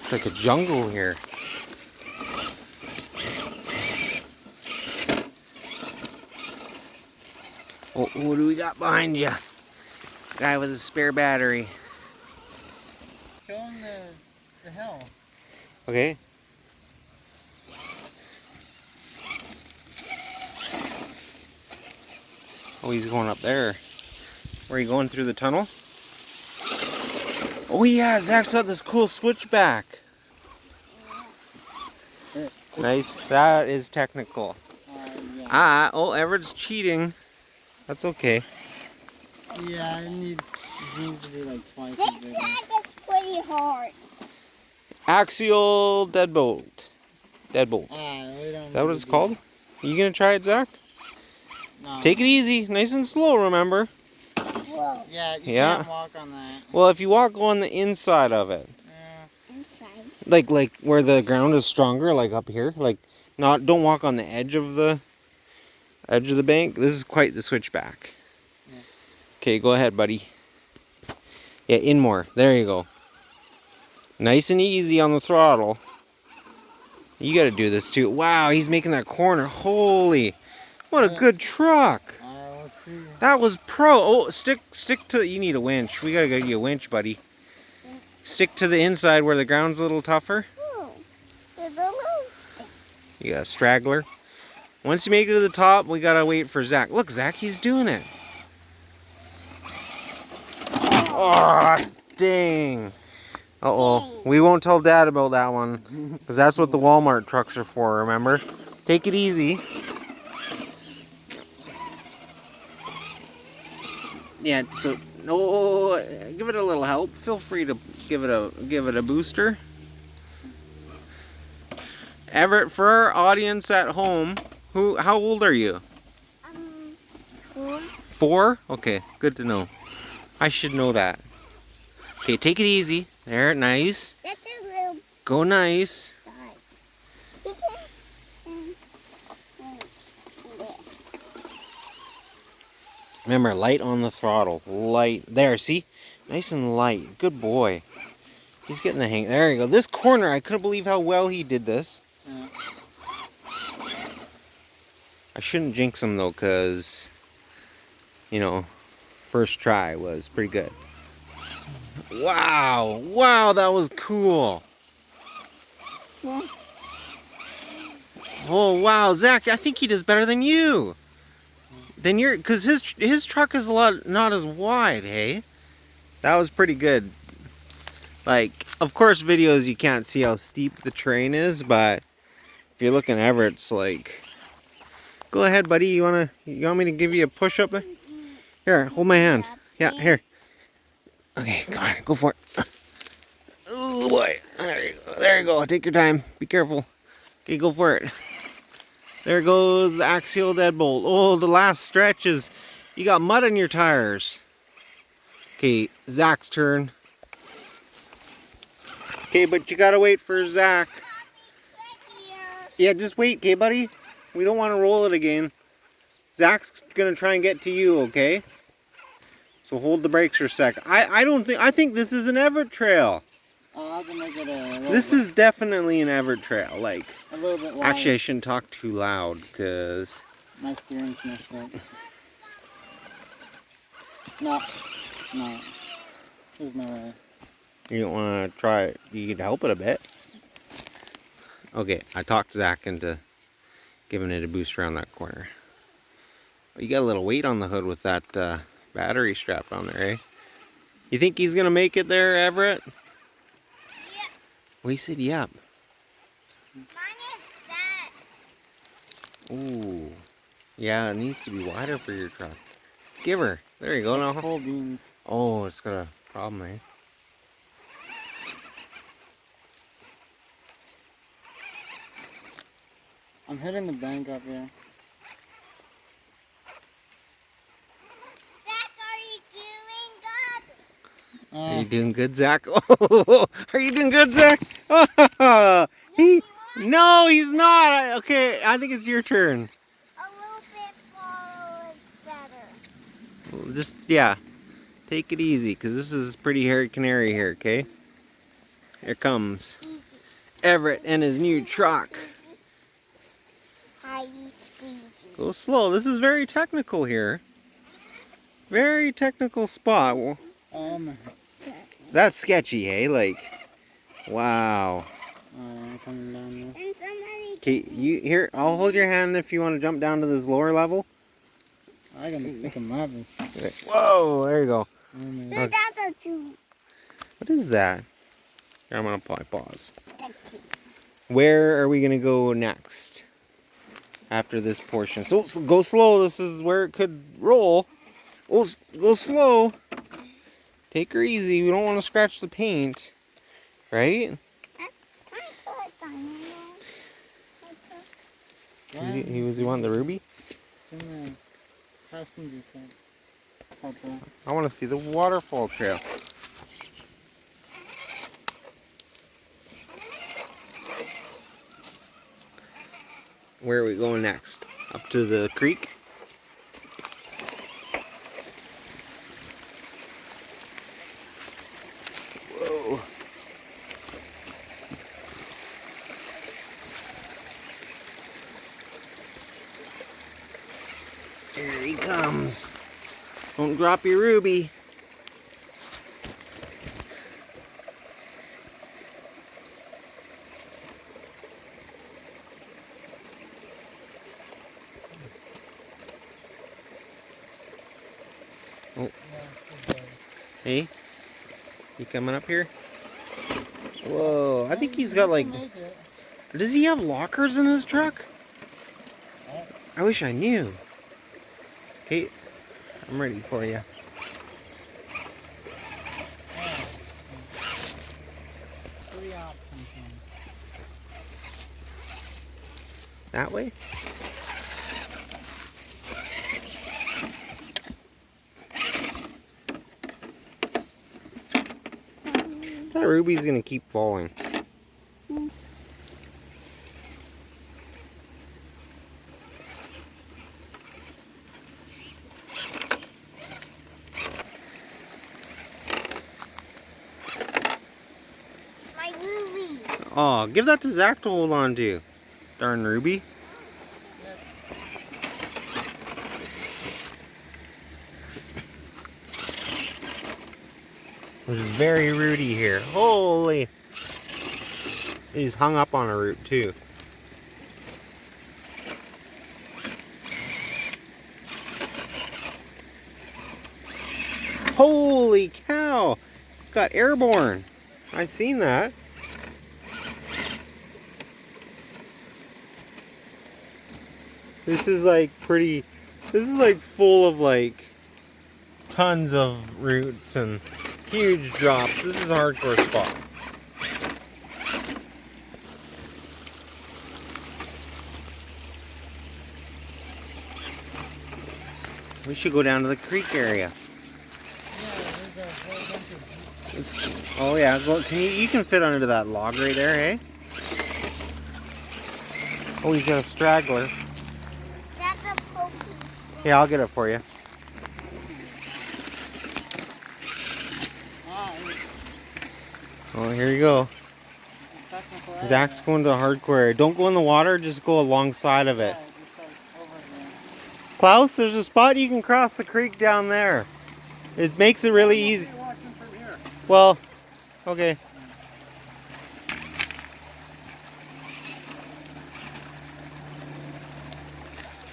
It's like a jungle here. Oh, what do we got behind you? Guy with a spare battery. Show him the hill. Okay. Oh, he's going up there. Where are you going, through the tunnel? Oh yeah, Zach's got this cool switchback. Nice. That is technical. Yeah. Oh, Everett's cheating. That's okay. Yeah, it needs to be like twice This as big. track is pretty hard. Axial deadbolt. Deadbolt. We don't Is that what it's called? You gonna try it, Zach? No. Take it easy, nice and slow, remember? Whoa. Yeah, you Yeah. can't walk on that. Well, if you walk on the inside of it, Yeah. Inside. like where the ground is stronger, like up here, like don't walk on the edge of the bank. This is quite the switchback. Yeah. Okay, go ahead, buddy. Yeah, in more. There you go. Nice and easy on the throttle. You got to do this too. Wow, he's making that corner. Holy, what a good truck. Let's see. That was pro. Oh, stick to. You need a winch. We gotta get you a winch, buddy. Stick to the inside where the ground's a little tougher. Oh, there's a little. You got a straggler. Once you make it to the top, we gotta wait for Zach. Look, Zach, he's doing it. Oh, dang. Uh-oh. We won't tell Dad about that one, because that's what the Walmart trucks are for, remember? Take it easy. Yeah, so no, give it a little help. Feel free to give it a booster. Everett, for our audience at home, how old are you? 4. 4? Okay, good to know. I should know that. Okay, take it easy. There, nice. That's a little Go nice. guy. Remember, light on the throttle. Light. There, see? Nice and light. Good boy. He's getting the hang. There you go. This corner, I couldn't believe how well he did this. Yeah. I shouldn't jinx him, though, because, you know, first try was pretty good. Wow. Wow, that was cool. Yeah. Oh, wow. Zach, I think he does better than you. Because his truck is not as wide, hey? That was pretty good. Like, of course, videos you can't see how steep the terrain is, but if you're looking at Everett's, like, go ahead, buddy. You want me to give you a push up? Here, hold my hand. Yeah, here. Okay, come on, go for it. Oh boy, there you go. There you go. Take your time. Be careful. Okay, go for it. There goes the axial deadbolt. Oh, the last stretch is, you got mud on your tires. Okay, Zach's turn. Okay, but you gotta wait for Zach. Yeah, just wait, okay, buddy? We don't want to roll it again. Zach's gonna try and get to you, okay? So hold the brakes for a sec. I think this is an Everett trail. I'll have to make it a little This is definitely an Everett trail. Like, a little bit wide. actually, I shouldn't talk too loud because My steering's messed up. No. There's no way. you don't want to try it. You could help it a bit. Okay, I talked Zach into giving it a boost around that corner. You got a little weight on the hood with that battery strapped on there, eh? You think he's gonna make it there, Everett? Yep. Well, he said yep. Mine is that. Ooh. Yeah, it needs to be wider for your truck. Give her. There you go. That's Now. full beans. Oh, it's got a problem, eh? I'm hitting the bank up here. Zach, are you doing good? Are you doing good, Zach? Oh, are you doing good, Zach? Oh, he No, he's not. Okay, I think it's your turn. A little bit follow is better. Just, yeah. Take it easy, because this is pretty hairy canary here, okay? Here comes Everett and his new truck. Highly squeezy. Go slow. This is very technical here. Very technical spot. That's sketchy, hey? Like, wow. Coming down there. And somebody. Okay, you here. I'll hold your hand if you want to jump down to this lower level. I can pick him up. Whoa, there you go. The dogs are too. What is that? Here, I'm gonna pause. Where are we gonna go next? After this portion, so go slow. This is where it could roll. Oh, go slow. Take her easy. We don't want to scratch the paint, right? He want the ruby? I want to see the waterfall trail. Where are we going next? Up to the creek? Whoa. Here he comes. Don't drop your ruby. Oh. Hey, you coming up here? Whoa, I think he's got like... Does he have lockers in his truck? I wish I knew. Okay, I'm ready for you. That way? That ruby's gonna keep falling. My ruby. Oh, give that to Zach to hold on to. Darn ruby. This is very rooty here. Holy. He's hung up on a root too. Holy cow. Got airborne. I seen that. This is like pretty, this is like full of like tons of roots and huge drops. This is a hardcore spot. We should go down to the creek area. Oh yeah, go, you can fit under that log right there, hey? Oh, he's got a straggler. That's a pokey. Yeah, I'll get it for you. Oh, here you go. Zach's going to the hardcore area. Don't go in the water, just go alongside of it. Klaus, there's a spot you can cross the creek down there. It makes it really easy. Well, okay.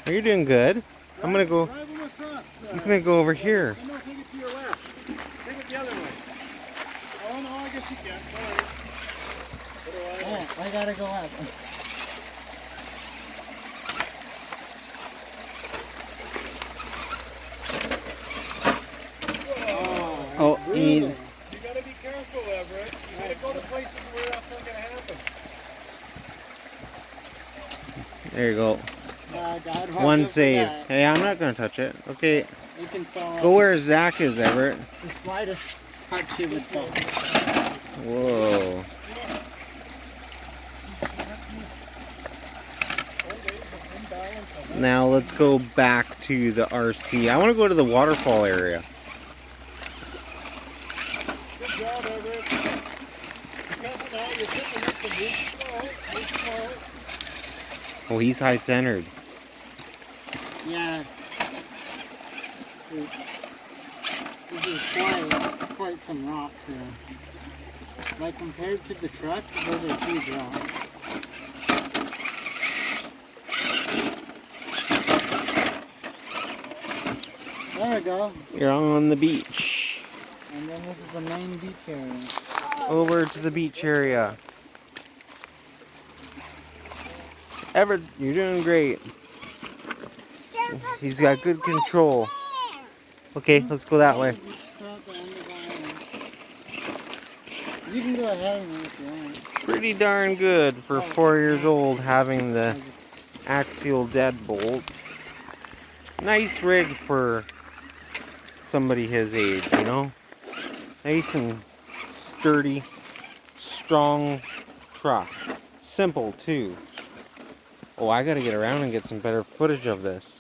Oh, you're doing good. I'm gonna go. I'm gonna go over here. No, take it to your left. Take it the other way. Oh no, I guess you can. Sorry. Oh, I gotta go up. Oh, you need. You gotta be careful, Everett. You gotta go to places where that's not gonna happen. There you go. God, One save. Hey, I'm not gonna touch it. Okay, You can fall. go where Zach is, Everett. The slightest touch you would fall. Whoa. Now let's go back to the RC. I want to go to the waterfall area. Good job, Everett. Careful now, you're tipping it, so move slow. Oh, he's high-centered. Yeah. This is quite some rocks here. Like compared to the truck, those are huge rocks. There we go. You're on the beach. And then this is the main beach area. Over to the beach area. Everett, you're doing great. He's got good control. Okay, let's go that way. You can go ahead of me if you want. Pretty darn good for 4 years old having the axial deadbolt. Nice rig for somebody his age, you know? Nice and sturdy, strong truck. Simple too. Oh, I gotta get around and get some better footage of this.